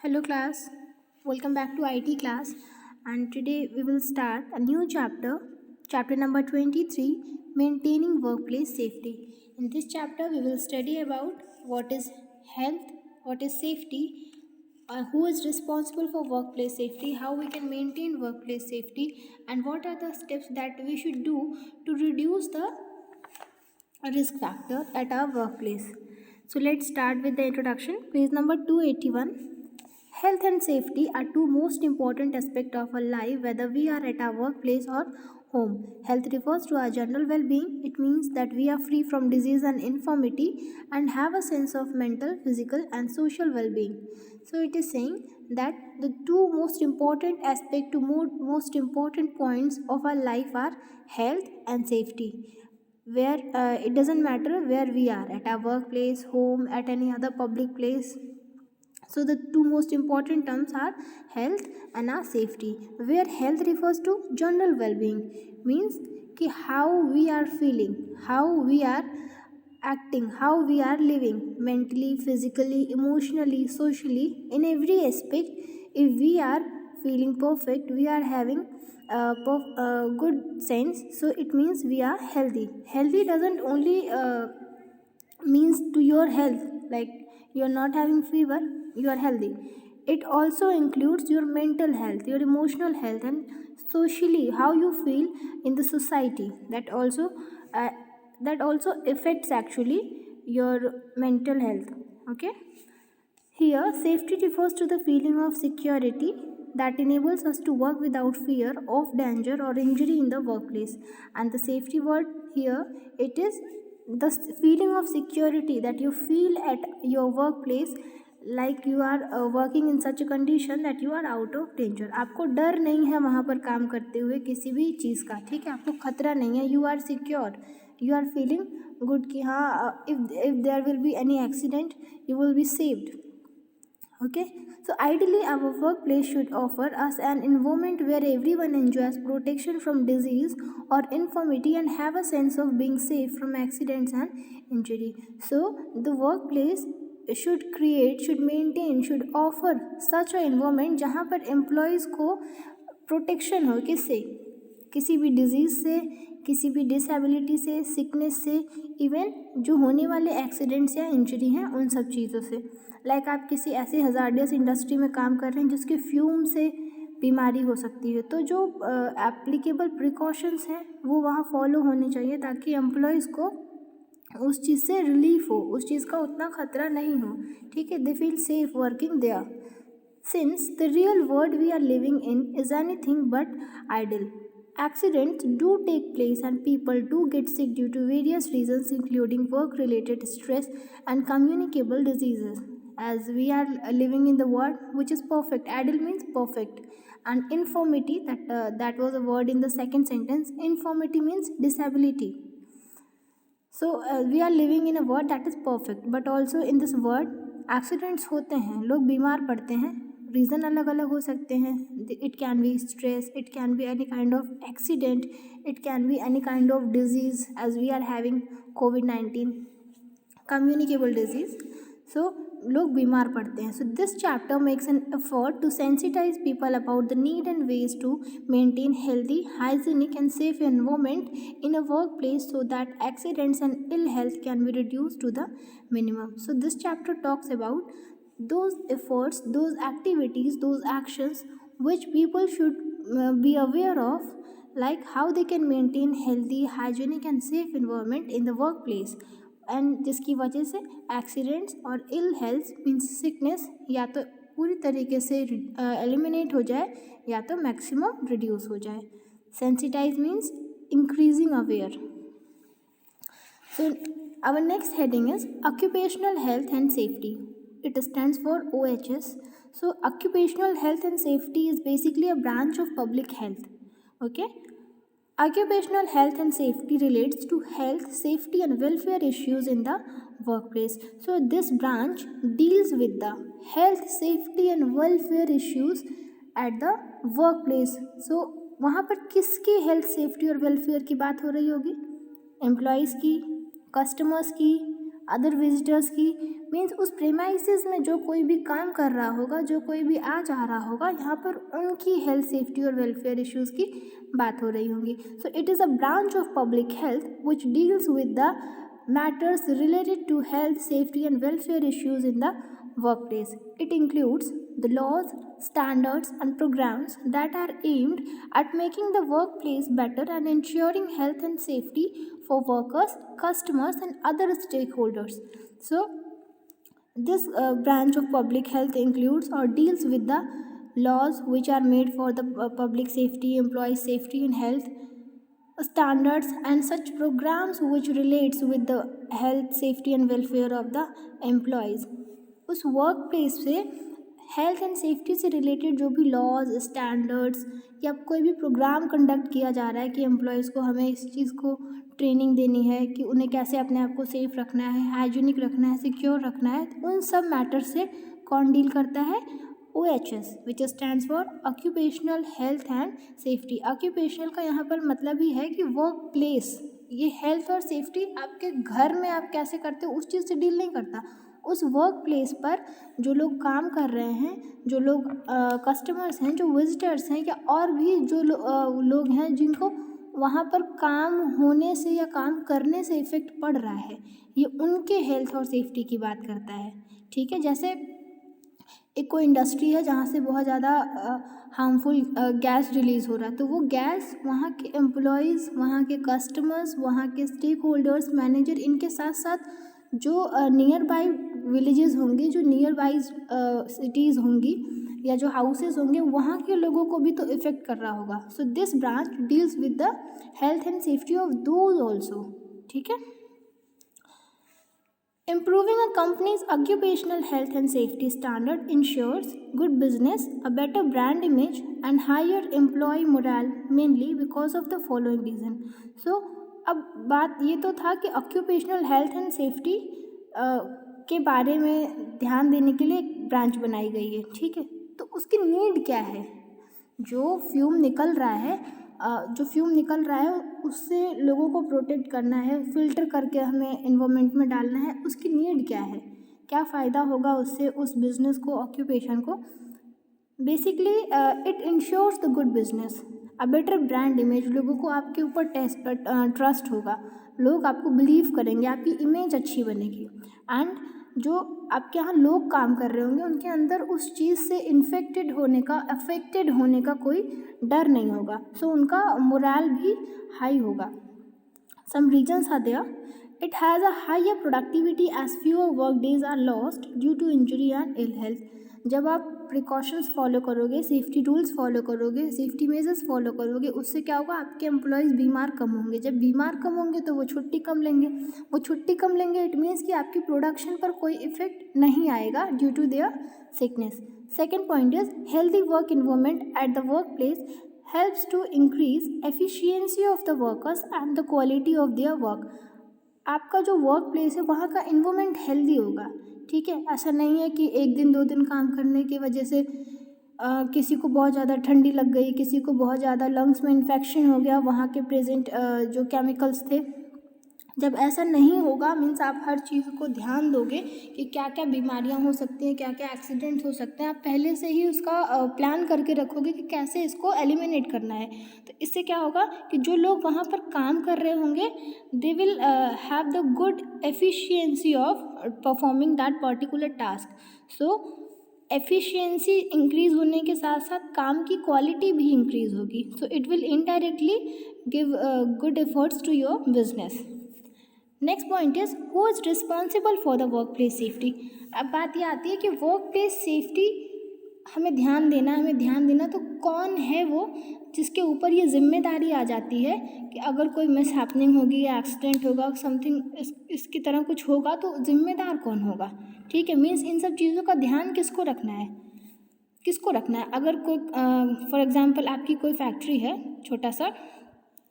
Hello class, welcome back to IT class, and today we will start a new chapter number 23, maintaining workplace safety. In this chapter we will study about what is health, what is safety, who is responsible for workplace safety, how we can maintain workplace safety, and what are the steps that we should do to reduce the risk factor at our workplace. So let's start with the introduction. Page number 281. Health and safety are two most important aspects of our life, whether we are at our workplace or home. Health refers to our general well-being. It means that we are free from disease and infirmity and have a sense of mental, physical and social well-being. So it is saying that the two most important aspects to most important points of our life are health and safety, where it doesn't matter where we are, at our workplace, home, at any other public place. So the two most important terms are health and our safety, where health refers to general well-being, means कि how we are feeling, how we are acting, how we are living mentally, physically, emotionally, socially, in every aspect. If we are feeling perfect, we are having good sense, so it means we are healthy. Healthy doesn't only means to your health, like you are not having fever, you are healthy. It also includes your mental health, your emotional health, and socially how you feel in the society. Uh, that also affects actually your mental health. Okay, here, safety refers to the feeling of security that enables us to work without fear of danger or injury in the workplace. And the safety word here, it is the feeling of security that you feel at your workplace, like you are working in such a condition that you are out of danger. आपको डर नहीं है वहाँ पर काम करते हुए किसी भी चीज़ का, ठीक है, आपको खतरा नहीं है, you are secure, you are feeling good कि हाँ, if there will be any accident, you will be saved. Okay, so ideally our workplace should offer us an environment where everyone enjoys protection from disease or infirmity and have a sense of being safe from accidents and injury. So the workplace should maintain, should offer such a environment जहाँ पर employees को protection हो, किससे, किसी भी disease से, किसी भी डिसेबिलिटी से, सिकनेस से, इवन जो होने वाले एक्सीडेंट्स या इंजरी हैं उन सब चीज़ों से। लाइक आप किसी ऐसे हज़ार्डियस इंडस्ट्री में काम कर रहे हैं जिसके फ्यूम से बीमारी हो सकती है, तो जो एप्लीकेबल प्रिकॉशंस हैं वो वहाँ फॉलो होने चाहिए ताकि एम्प्लॉयज़ को उस चीज़ से रिलीफ हो, उस चीज़ का उतना खतरा नहीं हो, ठीक है, they feel safe working there. Since the real world we are living in is anything but ideal, accidents do take place and people do get sick due to various reasons, including work related stress and communicable diseases. As we are living in the world which is perfect, ideal means perfect, and infirmity, that was a word in the second sentence. Infirmity means disability. So we are living in a world that is perfect, but also in this world accidents होते हैं, लोग बीमार पड़ते हैं, reason अलग अलग हो सकते हैं. It can be stress, it can be any kind of accident, it can be any kind of disease as we are having COVID-19 communicable disease. So लोग बीमार पड़ते हैं. So this chapter makes an effort to sensitize people about the need and ways to maintain healthy, hygienic and safe environment in a workplace so that accidents and ill health can be reduced to the minimum. So this chapter talks about those efforts, those activities, those actions which people should be aware of, like how they can maintain healthy, hygienic and safe environment in the workplace, and जिसकी वजह से accidents और ill health means sickness या तो पूरी तरीके से eliminate हो जाए या तो मैक्सिमम रिड्यूस हो जाए. Sensitize means increasing aware. So our next heading is occupational health and safety. It stands for OHS. So occupational health and safety is basically a branch of public health. Okay, occupational health and safety relates to health, safety and welfare issues in the workplace. So this branch deals with the health, safety and welfare issues at the workplace. So वहाँ पर किसकी health, safety और welfare की बात हो रही होगी? Employees की, कस्टमर्स की, अदर विजिटर्स की, मीन्स उस प्रेमाइसिस में जो कोई भी काम कर रहा होगा, जो कोई भी आ जा रहा होगा, यहाँ पर उनकी हेल्थ, सेफ्टी और वेलफेयर इश्यूज़ की बात हो रही होंगी. So it is a branch of public health which deals with the matters related to health, safety and welfare issues in the workplace. It includes the laws, standards and programs that are aimed at making the workplace better and ensuring health and safety for workers, customers and other stakeholders. So this branch of public health includes or deals with the laws which are made for the public safety, employee safety and health, standards and such programs which relates with the health, safety and welfare of the employees. उस work place पे health and safety से related जो भी laws, standards या कोई भी programme conduct किया जा रहा है कि एम्प्लॉयज़ को हमें इस चीज़ को ट्रेनिंग देनी है कि उन्हें कैसे अपने आप को सेफ रखना है, हाइजीनिक रखना है, सिक्योर रखना है, उन सब मैटर से कौन डील करता है? OHS, which stands for occupational health and safety. Occupational का यहाँ पर मतलब ही है कि वर्क प्लेस, ये हेल्थ और सेफ्टी आपके घर में आप कैसे करते हो उस चीज़ से डील नहीं करता. उस वर्क प्लेस पर जो लोग काम कर रहे हैं, जो लोग कस्टमर्स हैं, जो विजिटर्स हैं या और भी जो लोग हैं जिनको वहाँ पर काम होने से या काम करने से इफ़ेक्ट पड़ रहा है, ये उनके हेल्थ और सेफ्टी की बात करता है. ठीक है, जैसे एक कोई इंडस्ट्री है जहाँ से बहुत ज़्यादा हार्मफुल गैस रिलीज़ हो रहा है, तो वो गैस वहाँ के एम्प्लॉयज़, वहाँ के कस्टमर्स, वहाँ के स्टेक होल्डर्स, मैनेजर, इनके साथ साथ जो नियर बाई विलेजेस होंगे, जो नियर बाई सिटीज़ होंगी या जो हाउसेस होंगे, वहाँ के लोगों को भी तो इफ़ेक्ट कर रहा होगा. So this branch deals with the health and safety of those also. ठीक है. Improving a company's occupational health and safety standard ensures good business, a better brand image, and higher employee morale, mainly because of the following reason. So, अब बात ये तो था कि occupational health and safety के बारे में ध्यान देने के लिए एक ब्रांच बनाई गई है. ठीक है, तो उसकी नीड क्या है? जो फ्यूम निकल रहा है उससे लोगों को प्रोटेक्ट करना है, फ़िल्टर करके हमें एनवायरनमेंट में डालना है, उसकी नीड क्या है, क्या फ़ायदा होगा उससे उस बिज़नेस को, ऑक्यूपेशन को. Basically it ensures the good business, a better brand image. लोगों को आपके ऊपर ट्रस्ट होगा, लोग आपको बिलीव करेंगे, आपकी इमेज अच्छी बनेगी. एंड जो आपके यहाँ लोग काम कर रहे होंगे उनके अंदर उस चीज़ से अफेक्टेड होने का कोई डर नहीं होगा. सो उनका मोरल भी हाई होगा. Some reasons are there. It has a higher productivity as fewer work days are lost due to injury and ill health. जब आप प्रिकॉशंस फॉलो करोगे, सेफ्टी रूल्स फॉलो करोगे, सेफ्टी मेजर्स फॉलो करोगे, उससे क्या होगा? आपके एम्प्लॉयज़ बीमार कम होंगे. जब बीमार कम होंगे तो वो छुट्टी कम लेंगे. इट मीन्स कि आपकी प्रोडक्शन पर कोई इफेक्ट नहीं आएगा due to their sickness. Second point is healthy work environment at the work place helps to increase efficiency of the workers and the quality of their work. आपका जो work place है वहाँ का environment healthy होगा. ठीक है, ऐसा नहीं है कि एक दिन 2 दिन काम करने की वजह से किसी को बहुत ज़्यादा ठंडी लग गई, किसी को बहुत ज़्यादा लंग्स में इन्फेक्शन हो गया, वहाँ के प्रेजेंट जो केमिकल्स थे. जब ऐसा नहीं होगा, मीन्स आप हर चीज़ को ध्यान दोगे कि क्या क्या बीमारियां हो सकती हैं, क्या क्या एक्सीडेंट हो सकते हैं. आप पहले से ही उसका प्लान करके रखोगे कि कैसे इसको एलिमिनेट करना है. तो इससे क्या होगा कि जो लोग वहाँ पर काम कर रहे होंगे they will have the good efficiency of performing that particular task. So efficiency increase होने के साथ साथ काम की क्वालिटी भी इंक्रीज़ होगी. So it will indirectly give good efforts to your business. Next point is who is responsible for the work place safety. अब बात ये आती है कि वर्क प्लेस सेफ्टी हमें ध्यान देना तो कौन है वो जिसके ऊपर ये जिम्मेदारी आ जाती है कि अगर कोई मिस हैपनिंग होगी या एक्सीडेंट होगा, समथिंग इसकी तरह कुछ होगा तो जिम्मेदार कौन होगा. ठीक है, मीन्स इन सब चीज़ों का ध्यान किसको रखना है. अगर कोई फॉर एग्जांपल आपकी कोई फैक्ट्री है,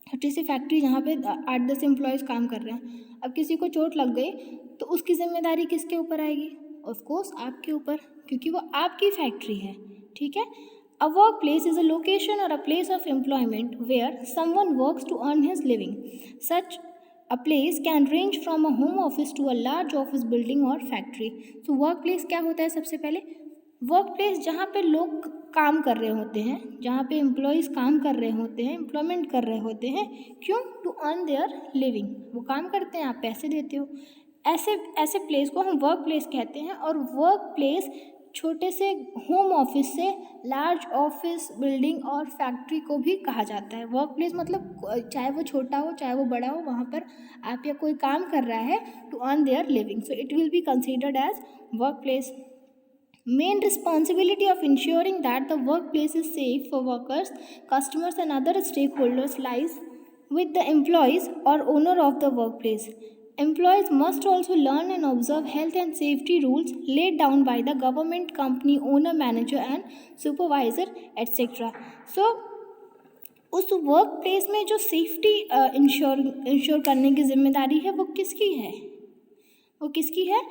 छोटी सी फैक्ट्री जहाँ पे 8-10 एम्प्लॉयज़ काम कर रहे हैं. अब किसी को चोट लग गई तो उसकी जिम्मेदारी किसके ऊपर आएगी? ऑफ कोर्स आपके ऊपर, क्योंकि वो आपकी फैक्ट्री है. ठीक है. A work place is a location और a place of employment where someone works to earn his living. Such A place can range from a home office to a large office building or factory. So work place क्या होता है? सबसे पहले work place जहाँ पे लोग काम कर रहे होते हैं, जहाँ पे एम्प्लॉयज़ काम कर रहे होते हैं, एम्प्लॉयमेंट कर रहे होते हैं। क्यों? To earn their living. वो काम करते हैं, आप पैसे देते हो। ऐसे ऐसे प्लेस को हम वर्क प्लेस कहते हैं। और वर्क प्लेस छोटे से होम ऑफिस से लार्ज ऑफिस बिल्डिंग और फैक्ट्री को भी कहा जाता है। वर्क प्लेस मतलब चाहे वो छोटा हो चाहे वो बड़ा हो, वहाँ पर आप या कोई काम कर रहा है to earn their living, so it will be considered as work place. Main responsibility of ensuring that the workplace is safe for workers, customers and other stakeholders lies with the employees or owner of the workplace. Employees must also learn and observe health and safety rules laid down by the government, company, owner, manager and supervisor, etc. So, उस work place में जो safety ensure करने की जिम्मेदारी है वो किसकी है? वो किसकी है?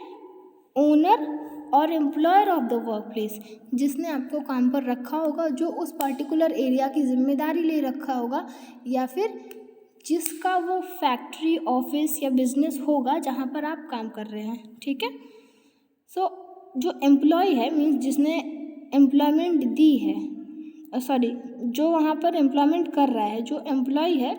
ओनर और employer of the work place, जिसने आपको काम पर रखा होगा, जो उस पर्टिकुलर एरिया की जिम्मेदारी ले रखा होगा, या फिर जिसका वो फैक्ट्री, ऑफिस या बिजनेस होगा जहाँ पर आप काम कर रहे हैं। ठीक है। सो जो एम्प्लॉय है मीन्स जिसने एम्प्लॉयमेंट दी है, जो वहाँ पर एम्प्लॉयमेंट कर रहा है, जो एम्प्लॉय है,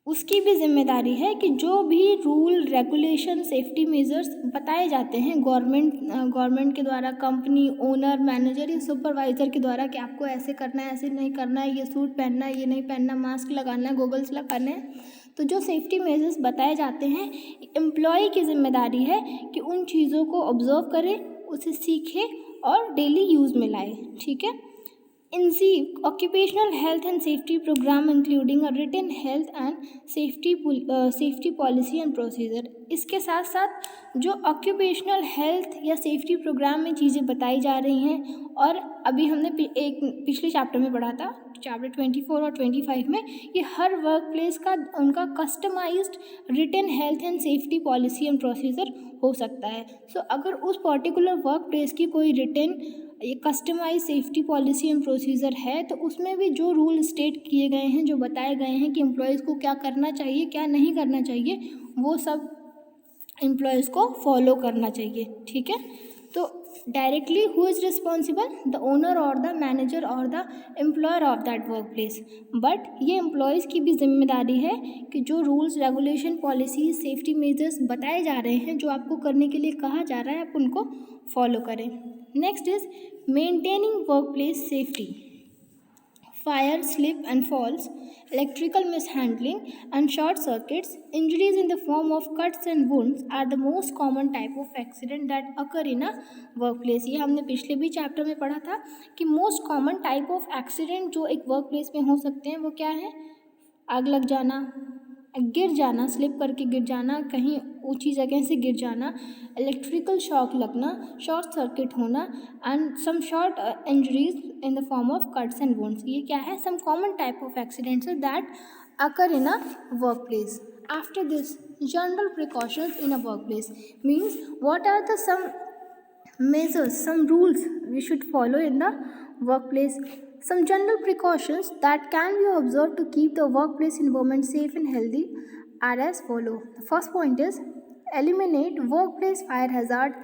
उसकी भी जिम्मेदारी है कि जो भी रूल, रेगुलेशन, सेफ्टी मेजर्स बताए जाते हैं गवर्नमेंट के द्वारा, कंपनी, ओनर, मैनेजर या सुपरवाइज़र के द्वारा कि आपको ऐसे करना है, ऐसे नहीं करना है, ये सूट पहनना है, ये नहीं पहनना, मास्क लगाना है, गॉगल्स लगाने हैं, तो जो सेफ्टी मेजर्स बताए जाते हैं, एम्प्लॉय की जिम्मेदारी है कि उन चीज़ों को ऑब्जर्व करे, उसे सीखे और डेली यूज़ में लाए। ठीक है। INSEAD occupational health and safety program including a written health and safety policy and procedure। इसके साथ साथ जो ऑक्यूपेशनल हेल्थ या सेफ्टी प्रोग्राम में चीज़ें बताई जा रही हैं, और अभी हमने पिछले चैप्टर में पढ़ा था, चैप्टर 24 और 25 में, ये हर वर्क प्लेस का उनका customized written health and safety policy and procedure हो सकता है। सो अगर उस पर्टिकुलर वर्क प्लेस की कोई रिटन ये customize safety policy and procedure है, तो उसमें भी जो रूल स्टेट किए गए हैं, जो बताए गए हैं कि एम्प्लॉयज़ को क्या करना चाहिए, क्या नहीं करना चाहिए, वो सब एम्प्लॉयज़ को फॉलो करना चाहिए। ठीक है। तो directly who is responsible? The owner और द मैनेजर और the employer of that work place. But ये एम्प्लॉयज़ की भी जिम्मेदारी है कि जो rules, regulation, policies, safety measures बताए जा रहे हैं, जो आपको करने के लिए कहा जा रहा है, आप उनको फॉलो करें। Next is maintaining work place safety. Fire, slip and falls, electrical mishandling and short circuits, injuries in the form of cuts and wounds are the most common type of accident that occur in a workplace। ये हमने पिछले भी chapter में पढ़ा था कि most common type of accident जो एक वर्क प्लेस में हो सकते हैं वो क्या है? आग लग जाना, गिर जाना, स्लिप करके गिर जाना, कहीं ऊंची जगह से गिर जाना, इलेक्ट्रिकल शॉक लगना, शॉर्ट सर्किट होना and some short injuries in the form of cuts and wounds. ये क्या है? Some common type of accidents that occur in a work place. After this, general precautions in a work place means what are the some measures, some rules we should follow in the workplace. Some general precautions that can be observed to keep the workplace environment safe and healthy are as follow. The first point is eliminate workplace fire hazard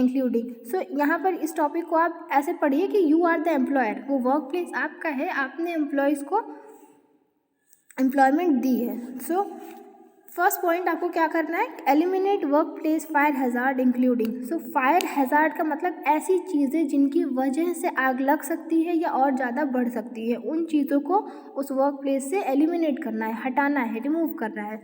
including। So यहाँ पर इस topic को आप ऐसे पढ़िए कि you are the employer, वो work place आपका है, आपने एम्प्लॉयज़ को एम्प्लॉयमेंट दी है। सो फर्स्ट पॉइंट आपको क्या करना है? Eliminate work place fire hazard including. So fire hazard का मतलब ऐसी चीज़ें जिनकी वजह से आग लग सकती है या और ज़्यादा बढ़ सकती है, उन चीज़ों को उस वर्क प्लेस से एलिमिनेट करना है, हटाना है, रिमूव करना है।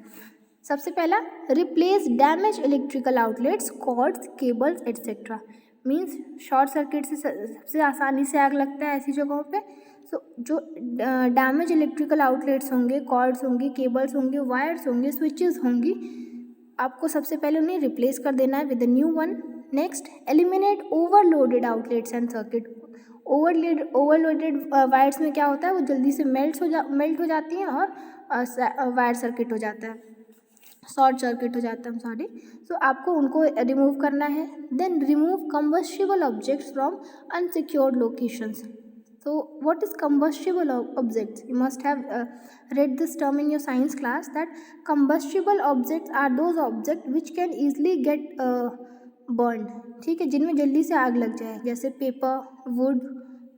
सबसे पहला, replace damage electrical outlets, cords, cables etcetera. Means short circuit से सबसे आसानी से आग लगता है ऐसी जगहों पे। सो जो डैमेज इलेक्ट्रिकल आउटलेट्स होंगे, कॉर्ड्स होंगे, केबल्स होंगे, वायर्स होंगे, स्विचेस होंगी, आपको सबसे पहले उन्हें रिप्लेस कर देना है with a new one. Next, eliminate overloaded outlets and circuit. Overloaded wires में क्या होता है? वो जल्दी से मेल्ट हो जाती हैं और वायर सर्किट हो जाता है, शॉर्ट सर्किट हो जाता है, सो आपको उनको रिमूव करना है। Then remove combustible objects from unsecured locations. So what is combustible objects? You must have read this term in your science class, that combustible objects are those objects which can easily get burned, ठीक है, जिनमें जल्दी से आग लग जाए, जैसे paper, would,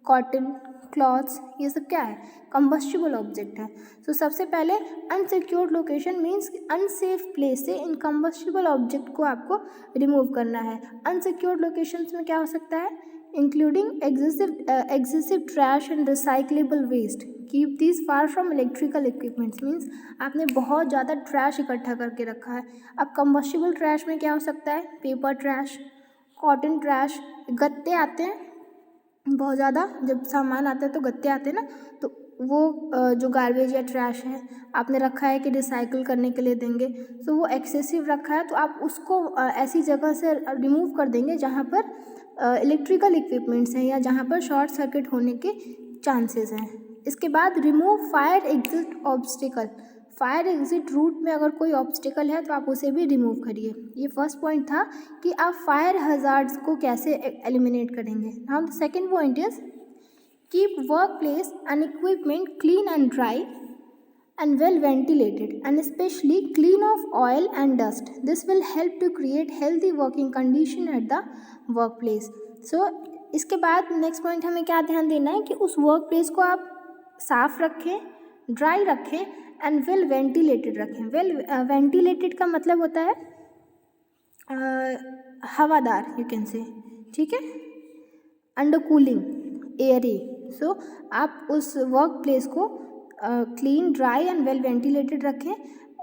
cotton, clothes, ये सब क्या है, कंबस्टिबल ऑब्जेक्ट है. सो सबसे पहले unsecured location means unsafe place से इन कंबस्टिबल ऑब्जेक्ट को आपको रिमूव करना है. अनसिक्योर्ड लोकेशंस में क्या हो सकता है, including excessive trash and recyclable waste. Keep this far from electrical equipments means आपने बहुत ज़्यादा ट्रैश इकट्ठा करके रखा है. अब कंबस्टिबल ट्रैश में क्या हो सकता है, पेपर ट्रैश, कॉटन ट्रैश, गत्ते आते हैं बहुत ज़्यादा, जब सामान आता है तो गत्ते आते हैं ना, तो वो जो गार्बेज या ट्रैश है आपने रखा है कि रिसाइकिल करने के लिए देंगे, तो वो एक्सेसिव रखा है तो आप उसको ऐसी जगह से रिमूव कर देंगे जहाँ पर इलेक्ट्रिकल इक्विपमेंट्स हैं या जहाँ पर शॉर्ट सर्किट होने के चांसेस हैं. इसके बाद remove fire exit obstacle. Fire exit root में अगर कोई ऑब्स्टिकल है तो आप उसे भी रिमूव करिए. ये फर्स्ट पॉइंट था कि आप फायर हजार्ड्स को कैसे एलिमिनेट करेंगे. Now the second point is keep work place and equipment clean and dry and well ventilated and especially clean of oil and dust. This will help to create healthy working condition at the workplace. So इसके बाद next point हमें क्या ध्यान देना है कि उस work place को आप साफ रखें, ड्राई रखें एंड वेल वेंटिलेटेड रखें. वेल वेंटिलेटेड का मतलब होता है हवादार, यू कैन से, ठीक है, अंडर कूलिंग, एयरी. सो आप उस वर्क प्लेस को clean, dry and well ventilated रखें.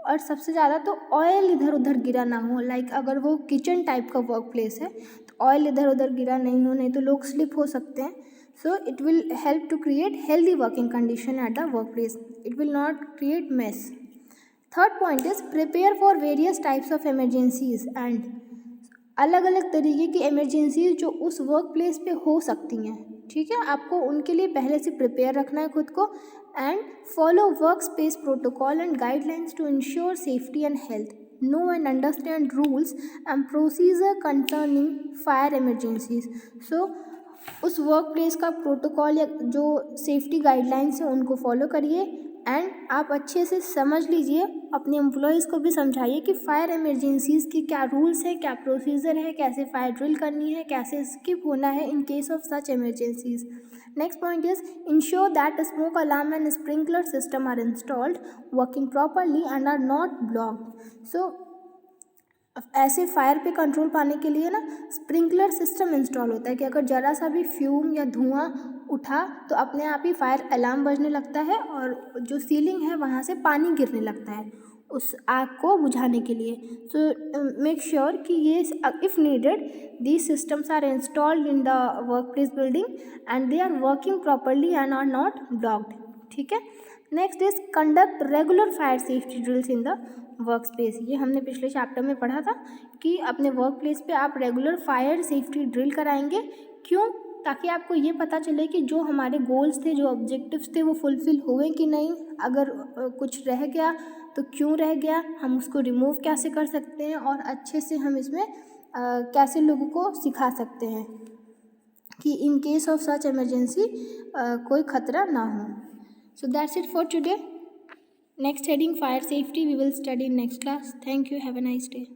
और सबसे ज़्यादा तो ऑयल इधर उधर गिरा ना हो. लाइक अगर वो किचन टाइप का वर्क प्लेस है तो ऑयल इधर उधर गिरा नहीं हो, नहीं तो लोग स्लिप हो सकते हैं. So it will help to create healthy working condition at the work place. It will not create mess. Third point is prepare for various types of emergencies and अलग अलग तरीके की इमरजेंसीज जो उस वर्क प्लेस पे हो सकती हैं, ठीक है, आपको उनके लिए पहले से प्रिपेयर रखना है खुद को. And follow work space protocol and guidelines to ensure safety and health. Know and understand rules and procedure concerning fire emergencies. So उस वर्क प्लेस का प्रोटोकॉल या जो सेफ्टी गाइडलाइंस है उनको फॉलो करिए. एंड आप अच्छे से समझ लीजिए, अपने एम्प्लॉयज़ को भी समझाइए कि फायर इमरजेंसीज़ की क्या रूल्स है, क्या प्रोसीजर है, कैसे फायर ड्रिल करनी है, कैसे स्किप होना है in case of such emergencies. Next point is ensure that smoke alarm and sprinkler system are installed, working properly and are not blocked. So ऐसे फायर पे कंट्रोल पाने के लिए ना स्प्रिंकलर सिस्टम इंस्टॉल होता है कि अगर ज़रा सा भी फ्यूम या धुआं उठा तो अपने आप ही फायर अलार्म बजने लगता है और जो सीलिंग है वहाँ से पानी गिरने लगता है उस आग को बुझाने के लिए. सो मेक श्योर कि ये if needed these systems are installed in the work place building and they are working properly and are not blocked, ठीक है. Next is conduct regular fire safety drills in the work space. ये हमने पिछले chapter में पढ़ा था कि अपने वर्क प्लेस पे आप रेगुलर फायर सेफ्टी ड्रिल कराएंगे. क्यों? ताकि आपको ये पता चले कि जो हमारे गोल्स थे, जो ऑब्जेक्टिव्स थे, वो फुलफ़िल हुए कि नहीं. अगर कुछ रह गया तो क्यों रह गया, हम उसको रिमूव कैसे कर सकते हैं और अच्छे से हम इसमें कैसे लोगों को सिखा सकते हैं कि इन केस ऑफ सच इमरजेंसी कोई खतरा ना हो. So that's it for today. Next heading, fire safety, we will study in next class. Thank you. Have a nice day.